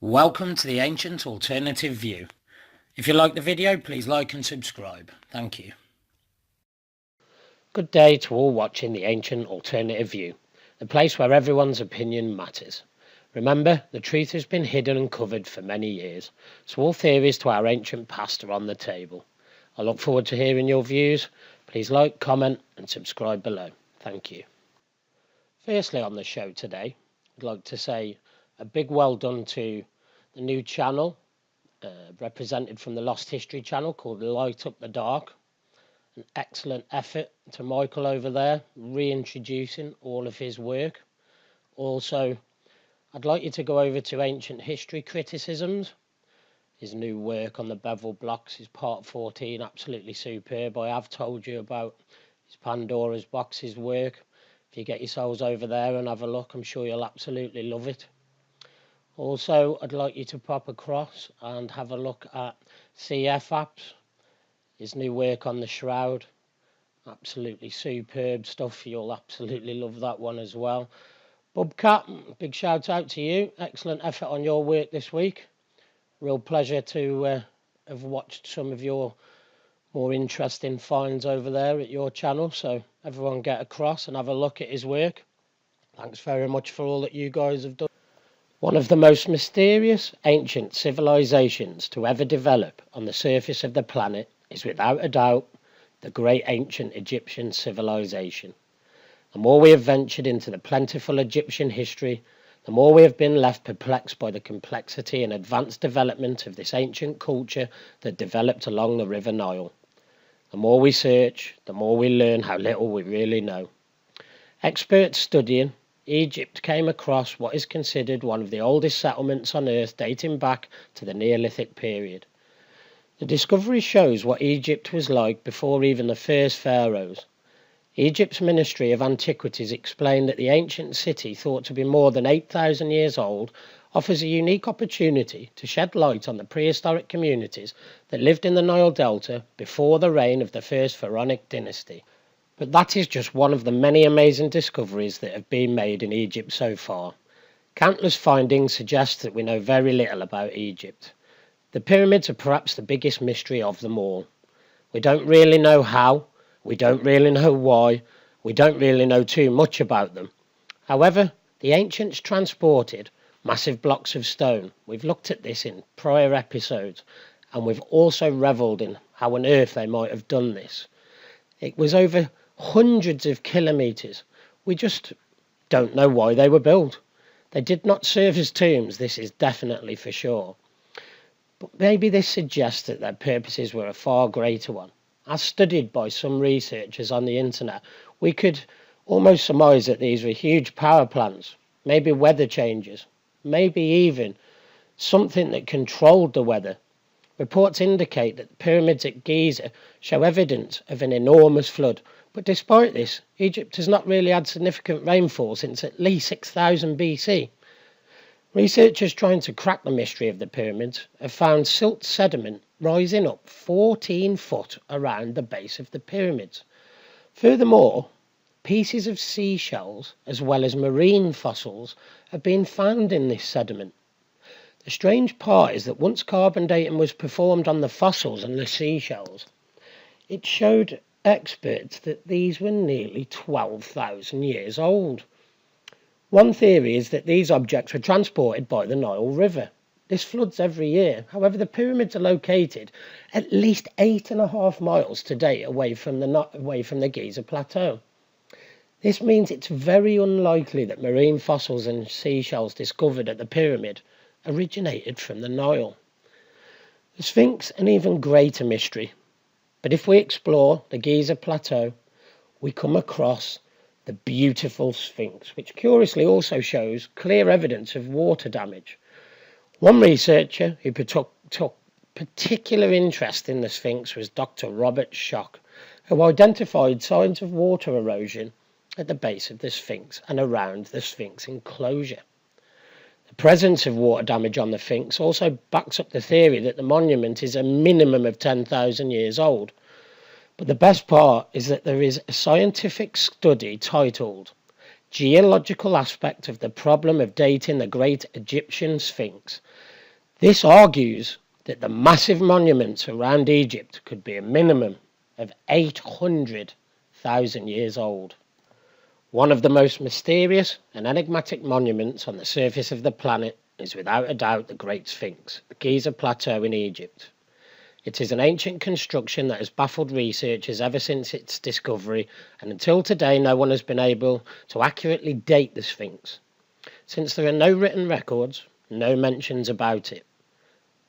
Welcome to the Ancient Alternative View. If you like the video, please like and subscribe. Thank you. Good day to all watching the Ancient Alternative View, the place where everyone's opinion matters. Remember, the truth has been hidden and covered for many years, so all theories to our ancient past are on the table. I look forward to hearing your views. Please like, comment and subscribe below. Thank you. Firstly on the show today, I'd like to say a big well done to the new channel, represented from the Lost History channel, called Light Up the Dark. An excellent effort to Michael over there, reintroducing all of his work. Also, I'd like you to go over to Ancient History Criticisms. His new work on the bevel blocks is part 14, absolutely superb. I have told you about his Pandora's Boxes work. If you get yourselves over there and have a look, I'm sure you'll absolutely love it. Also, I'd like you to pop across and have a look at CF Apps, his new work on the Shroud. Absolutely superb stuff. You'll absolutely love that one as well. Bubcat, big shout out to you. Excellent effort on your work this week. Real pleasure to have watched some of your more interesting finds over there at your channel. So everyone get across and have a look at his work. Thanks very much for all that you guys have done. One of the most mysterious ancient civilizations to ever develop on the surface of the planet is without a doubt the great ancient Egyptian civilization. The more we have ventured into the plentiful Egyptian history, the more we have been left perplexed by the complexity and advanced development of this ancient culture that developed along the River Nile. The more we search, the more we learn how little we really know. Experts studying Egypt came across what is considered one of the oldest settlements on Earth, dating back to the Neolithic period. The discovery shows what Egypt was like before even the first pharaohs. Egypt's Ministry of Antiquities explained that the ancient city, thought to be more than 8,000 years old, offers a unique opportunity to shed light on the prehistoric communities that lived in the Nile Delta before the reign of the first pharaonic dynasty. But that is just one of the many amazing discoveries that have been made in Egypt so far. Countless findings suggest that we know very little about Egypt. The pyramids are perhaps the biggest mystery of them all. We don't really know how, we don't really know why, we don't really know too much about them. However, the ancients transported massive blocks of stone. We've looked at this in prior episodes, and we've also revelled in how on earth they might have done this. It was over hundreds of kilometres. We just don't know why they were built. They did not serve as tombs, this is definitely for sure. But maybe this suggests that their purposes were a far greater one. As studied by some researchers on the internet, we could almost surmise that these were huge power plants, maybe weather changes, maybe even something that controlled the weather. Reports indicate that the pyramids at Giza show evidence of an enormous flood, but despite this, Egypt has not really had significant rainfall since at least 6000 BC. Researchers trying to crack the mystery of the pyramids have found silt sediment rising up 14 foot around the base of the pyramids. Furthermore, pieces of seashells as well as marine fossils have been found in this sediment. The strange part is that once carbon dating was performed on the fossils and the seashells, it showed experts that these were nearly 12,000 years old. One theory is that these objects were transported by the Nile River. This floods every year. However, the pyramids are located at least 8.5 miles today away from the Giza Plateau. This means it's very unlikely that marine fossils and seashells discovered at the pyramid originated from the Nile. The Sphinx, an even greater mystery. But if we explore the Giza Plateau, we come across the beautiful Sphinx, which curiously also shows clear evidence of water damage. One researcher who took particular interest in the Sphinx was Dr. Robert Schoch, who identified signs of water erosion at the base of the Sphinx and around the Sphinx enclosure. The presence of water damage on the Sphinx also backs up the theory that the monument is a minimum of 10,000 years old. But the best part is that there is a scientific study titled geological aspect of the problem of dating the great Egyptian Sphinx. This argues that the massive monuments around Egypt could be a minimum of 800,000 years old. One of the most mysterious and enigmatic monuments on the surface of the planet is without a doubt the Great Sphinx, the Giza Plateau in Egypt. It is an ancient construction that has baffled researchers ever since its discovery, and until today no one has been able to accurately date the Sphinx. Since there are no written records, no mentions about it.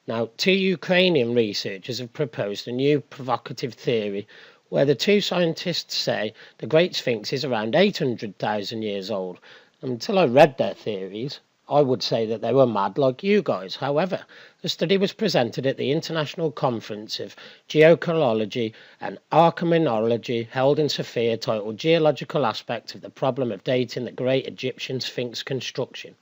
Now, two Ukrainian researchers have proposed a new provocative theory where the two scientists say the Great Sphinx is around 800,000 years old. Until I read their theories, I would say that they were mad like you guys. However, the study was presented at the International Conference of Geochronology and Archaeology held in Sofia, titled Geological Aspect of the Problem of Dating the Great Egyptian Sphinx Construction.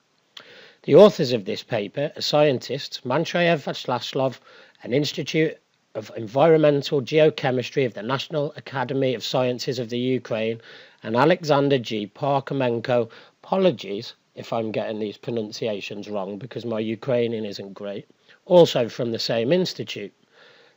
The authors of this paper are scientists Manchayev Vaslaslav, an Institute of Environmental Geochemistry of the National Academy of Sciences of the Ukraine, and Alexander G. Parkhomenko. Apologies if I'm getting these pronunciations wrong because my Ukrainian isn't great, also from the same institute.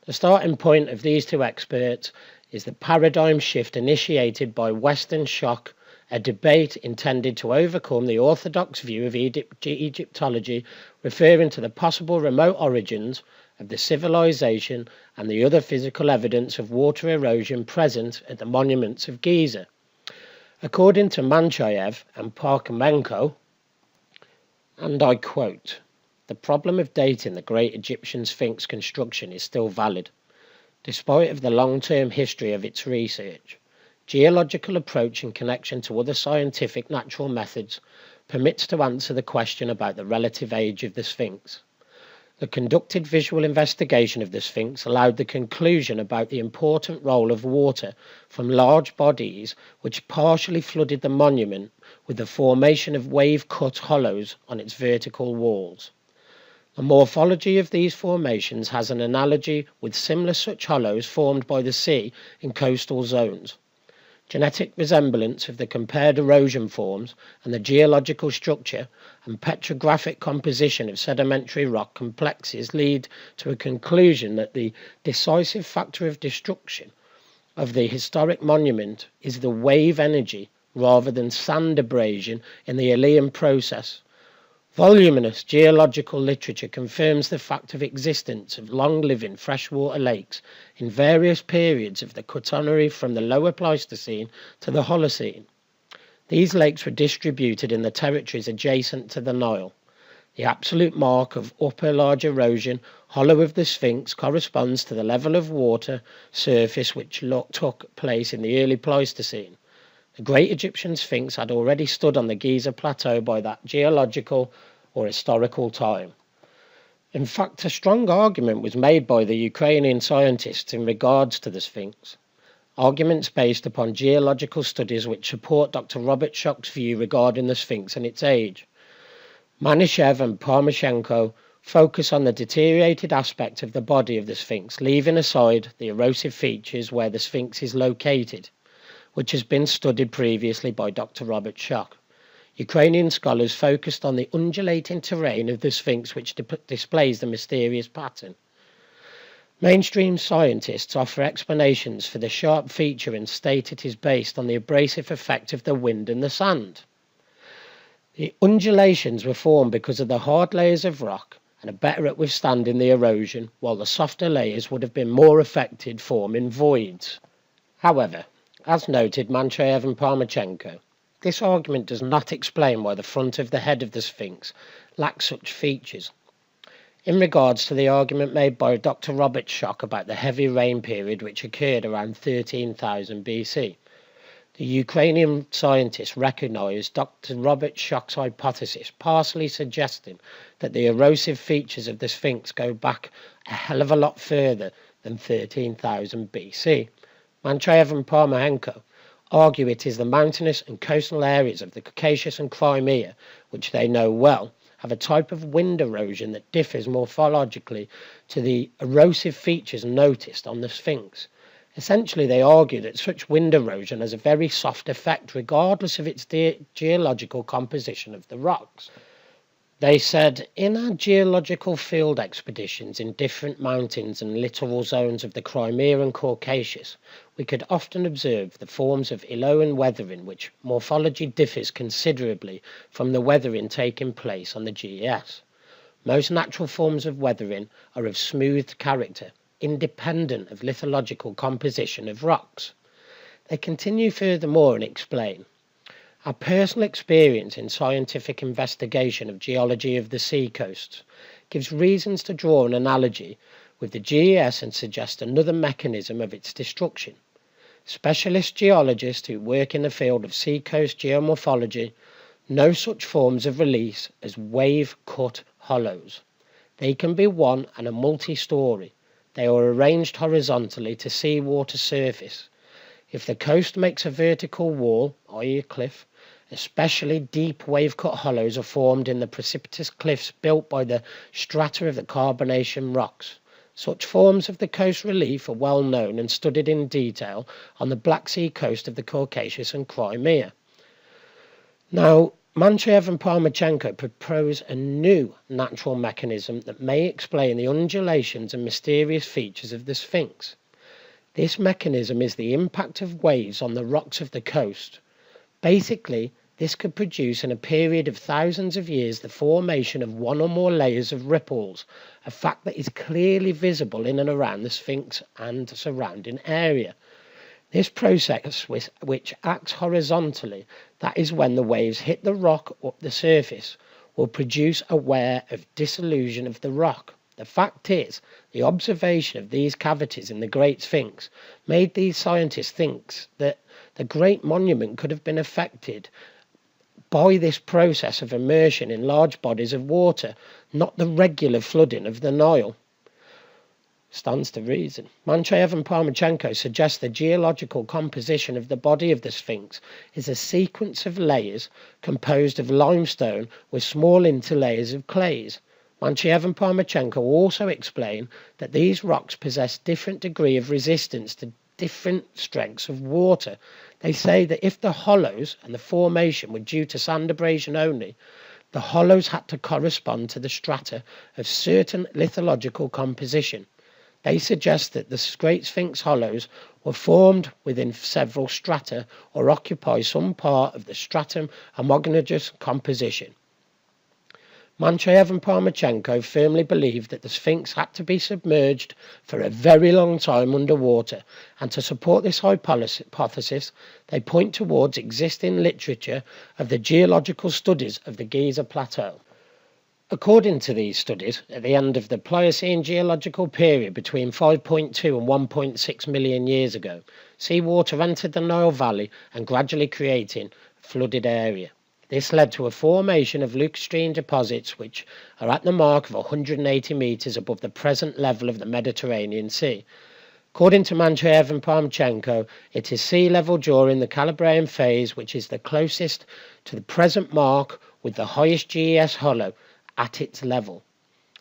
The starting point of these two experts is the paradigm shift initiated by Western shock, a debate intended to overcome the orthodox view of Egyptology, referring to the possible remote origins of the civilization and the other physical evidence of water erosion present at the monuments of Giza. According to Manchayev and Parkhomenko, and I quote, "The problem of dating the great Egyptian Sphinx construction is still valid, despite of the long-term history of its research. Geological approach in connection to other scientific natural methods permits to answer the question about the relative age of the Sphinx. The conducted visual investigation of the Sphinx allowed the conclusion about the important role of water from large bodies which partially flooded the monument with the formation of wave-cut hollows on its vertical walls. The morphology of these formations has an analogy with similar such hollows formed by the sea in coastal zones. Genetic resemblance of the compared erosion forms and the geological structure and petrographic composition of sedimentary rock complexes lead to a conclusion that the decisive factor of destruction of the historic monument is the wave energy rather than sand abrasion in the Eolian process. Voluminous geological literature confirms the fact of existence of long-living freshwater lakes in various periods of the Quaternary from the Lower Pleistocene to the Holocene. These lakes were distributed in the territories adjacent to the Nile. The absolute mark of upper large erosion, hollow of the Sphinx, corresponds to the level of water surface which took place in the early Pleistocene. The great Egyptian Sphinx had already stood on the Giza Plateau by that geological or historical time. In fact, a strong argument was made by the Ukrainian scientists in regards to the Sphinx. Arguments based upon geological studies which support Dr. Robert Schoch's view regarding the Sphinx and its age. Manishev and Parmashenko focus on the deteriorated aspect of the body of the Sphinx, leaving aside the erosive features where the Sphinx is located, which has been studied previously by Dr. Robert Schoch. Ukrainian scholars focused on the undulating terrain of the Sphinx, which displays the mysterious pattern. Mainstream scientists offer explanations for the sharp feature and state it is based on the abrasive effect of the wind and the sand. The undulations were formed because of the hard layers of rock and are better at withstanding the erosion, while the softer layers would have been more affected, forming voids. However, as noted Manchayev and Parmachenko, this argument does not explain why the front of the head of the Sphinx lacks such features. In regards to the argument made by Dr. Robert Schoch about the heavy rain period which occurred around 13,000 BC, the Ukrainian scientists recognized Dr. Robert Schoch's hypothesis, partially suggesting that the erosive features of the Sphinx go back a hell of a lot further than 13,000 BC. Manchayev and Parmenko argue it is the mountainous and coastal areas of the Caucasus and Crimea, which they know well, have a type of wind erosion that differs morphologically to the erosive features noticed on the Sphinx. Essentially, they argue that such wind erosion has a very soft effect regardless of its geological composition of the rocks. They said, in our geological field expeditions in different mountains and littoral zones of the Crimea and Caucasus, we could often observe the forms of Iloan weathering, which morphology differs considerably from the weathering taking place on the GES. Most natural forms of weathering are of smoothed character, independent of lithological composition of rocks. They continue furthermore and explain, our personal experience in scientific investigation of geology of the seacoasts gives reasons to draw an analogy with the GES and suggest another mechanism of its destruction. Specialist geologists who work in the field of seacoast geomorphology know such forms of release as wave-cut hollows. They can be one and a multi-story. They are arranged horizontally to seawater surface. If the coast makes a vertical wall, i.e. a cliff, especially deep wave-cut hollows are formed in the precipitous cliffs built by the strata of the carbonation rocks. Such forms of the coast relief are well known and studied in detail on the Black Sea coast of the Caucasus and Crimea. Now, Manchev and Parmachenko propose a new natural mechanism that may explain the undulations and mysterious features of the Sphynx. This mechanism is the impact of waves on the rocks of the coast. Basically, this could produce in a period of thousands of years the formation of one or more layers of ripples, a fact that is clearly visible in and around the Sphynx and surrounding area. This process, which acts horizontally, that is when the waves hit the rock up the surface, will produce a wear of dissolution of the rock. The fact is, the observation of these cavities in the Great Sphynx made these scientists think that the Great Monument could have been affected by this process of immersion in large bodies of water, not the regular flooding of the Nile. Stands to reason. Manchev and Parmachenko suggest the geological composition of the body of the Sphynx is a sequence of layers composed of limestone with small interlayers of clays. Manchev and Parmachenko also explain that these rocks possess different degree of resistance to different strengths of water. They say that if the hollows and the formation were due to sand abrasion only, the hollows had to correspond to the strata of certain lithological composition. They suggest that the Great Sphynx hollows were formed within several strata or occupy some part of the stratum homogeneous composition. Manchev and Parmachenko firmly believe that the Sphynx had to be submerged for a very long time underwater, and to support this hypothesis, they point towards existing literature of the geological studies of the Giza Plateau. According to these studies, at the end of the Pliocene geological period between 5.2 and 1.6 million years ago, seawater entered the Nile Valley and gradually creating a flooded area. This led to a formation of lacustrine deposits which are at the mark of 180 metres above the present level of the Mediterranean Sea. According to Manchev and Parmachenko, it is sea level during the Cambrian phase which is the closest to the present mark with the highest GES hollow at its level.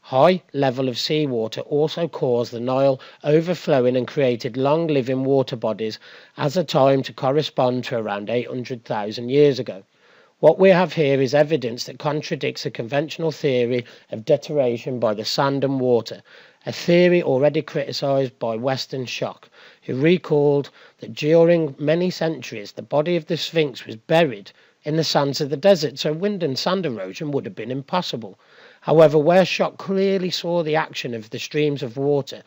High level of seawater also caused the Nile overflowing and created long-living water bodies as a time to correspond to around 800,000 years ago. What we have here is evidence that contradicts the conventional theory of deterioration by the sand and water, a theory already criticised by Western Shock, who recalled that during many centuries the body of the Sphynx was buried in the sands of the desert, so wind and sand erosion would have been impossible. However, where Shock clearly saw the action of the streams of water,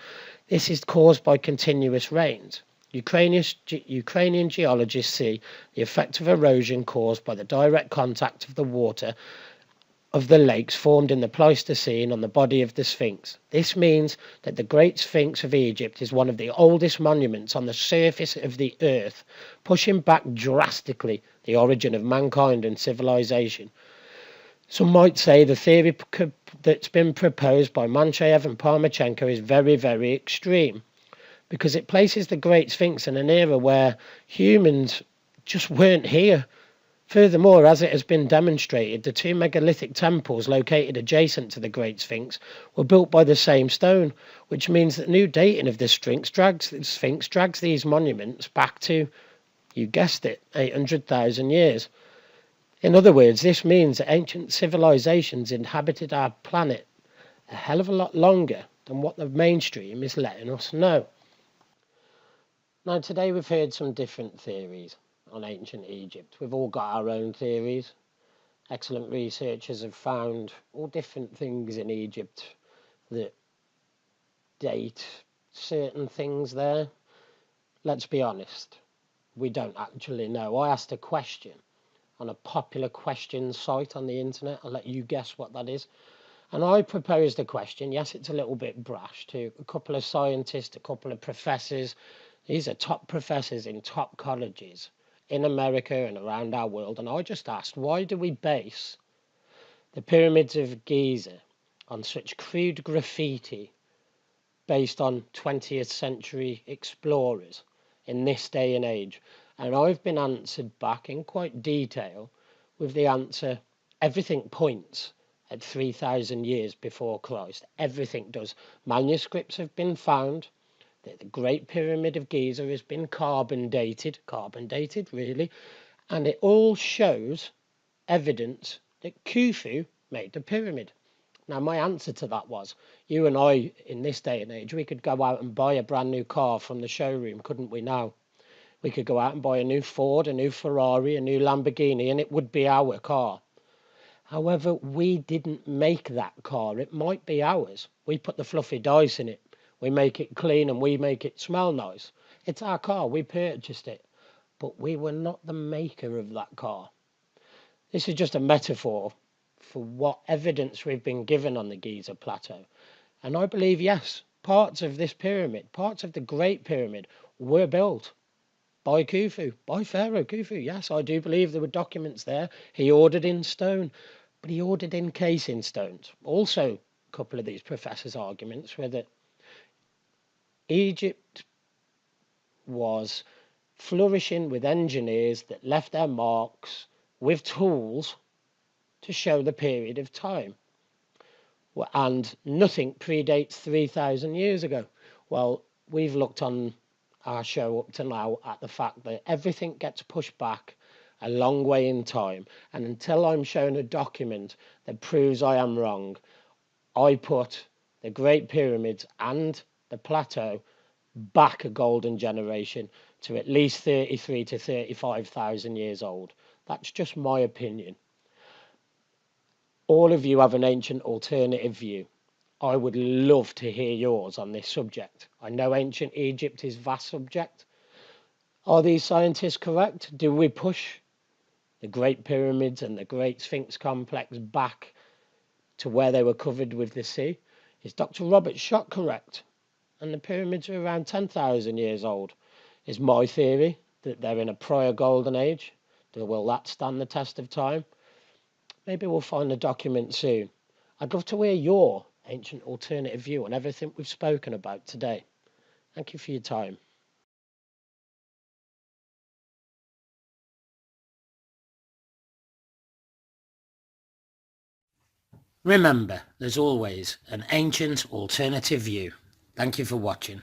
this is caused by continuous rains. Ukrainian geologists see the effect of erosion caused by the direct contact of the water of the lakes formed in the Pleistocene on the body of the Sphynx. This means that the Great Sphynx of Egypt is one of the oldest monuments on the surface of the earth, pushing back drastically the origin of mankind and civilization. Some might say the theory that's been proposed by Manchev and Parmachenko is very, very extreme, because it places the Great Sphynx in an era where humans just weren't here Furthermore, as it has been demonstrated, the two megalithic temples located adjacent to the Great Sphinx were built by the same stone, which means that new dating of the Sphinx drags these monuments back to, you guessed it, 800,000 years. In other words, this means that ancient civilizations inhabited our planet a hell of a lot longer than what the mainstream is letting us know. Now, today we've heard some different theories on ancient Egypt. We've all got our own theories. Excellent researchers have found all different things in Egypt that date certain things there. Let's be honest, we don't actually know. I asked a question on a popular question site on the internet. I'll let you guess what that is. And I proposed a question. Yes, it's a little bit brash, to a couple of scientists, a couple of professors. These are top professors in top colleges in America and around our world. And I just asked, why do we base the pyramids of Giza on such crude graffiti based on 20th century explorers in this day and age? And I've been answered back in quite detail with the answer, everything points at 3,000 years before Christ. Everything does. Manuscripts have been found that the Great Pyramid of Giza has been carbon dated really, and it all shows evidence that Khufu made the pyramid. Now, my answer to that was, you and I, in this day and age, we could go out and buy a brand new car from the showroom, couldn't we now? We could go out and buy a new Ford, a new Ferrari, a new Lamborghini, and it would be our car. However, we didn't make that car. It might be ours. We put the fluffy dice in it. We make it clean and we make it smell nice. It's our car. We purchased it. But we were not the maker of that car. This is just a metaphor for what evidence we've been given on the Giza Plateau. And I believe, yes, parts of this pyramid, parts of the Great Pyramid, were built by Khufu, by Pharaoh Khufu. Yes, I do believe there were documents there. He ordered in stone, but he ordered in casing stones. Also, a couple of these professors' arguments were that Egypt was flourishing with engineers that left their marks with tools to show the period of time. And nothing predates 3,000 years ago. Well, we've looked on our show up to now at the fact that everything gets pushed back a long way in time. And until I'm shown a document that proves I am wrong, I put the Great Pyramids and the plateau back a golden generation to at least 33 to 35,000 years old. That's just my opinion. All of you have an ancient alternative view. I would love to hear yours on this subject. I know ancient Egypt is a vast subject. Are these scientists correct? Do we push the Great Pyramids and the Great Sphinx complex back to where they were covered with the sea? Is Dr. Robert Schott correct? And the pyramids are around 10,000 years old. Is my theory that they're in a prior golden age? Will that stand the test of time? Maybe we'll find a document soon. I'd love to hear your ancient alternative view on everything we've spoken about today. Thank you for your time. Remember, there's always an ancient alternative view. Thank you for watching.